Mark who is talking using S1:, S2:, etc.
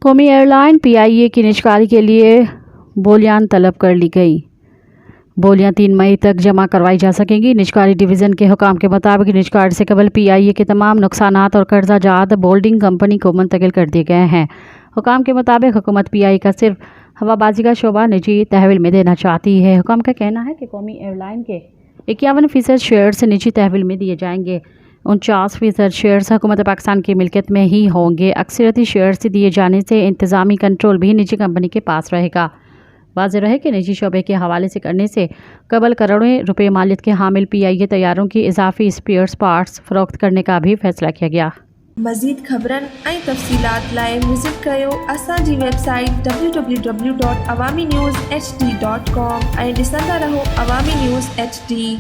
S1: कौमी airline PIA की निजकारी के लिए बोलियां तलब कर ली गई। बोलियां 3 मई तक जमा करवाई जा सकेंगी। निजकारी डिवीज़न के हुकाम के मुताबिक निजकारी से कबल पीआईए के तमाम नुकसानात और कर्जा जात बोल्डिंग कंपनी को मुंतकिल कर दिए गए हैं। हुकाम के मुताबिक हुकूमत पीआई का सिर्फ हवाबाजी का शोबा निजी तहवील में देना चाहती है। हुकाम का कहना है कि कौमी एयरलाइन के 51% शेयर्स निजी तहवील में दिए जाएंगे। 49% शेयर्स हुकूमत पाकिस्तान की मिल्कियत में ही होंगे। अक्सरियती शेयर्स दिए जाने से इंतज़ामी कंट्रोल भी निजी कंपनी के पास रहेगा। वाज़ेह रहे कि निजी शोबे के हवाले से करने से कबल करोड़ों रुपए मालियत के हामिल पीआईए तैयारों की इजाफी स्पेयर्स पार्ट्स फ़रोख्त करने का भी फैसला किया गया।
S2: मज़ीद ख़बरन ऐं तफ़सीलात लाइ विज़िट कयो असांजी वेबसाइट www.awamiNewsHD.com ऐं ॾिसंदा रहो अवामी न्यूज़ HD।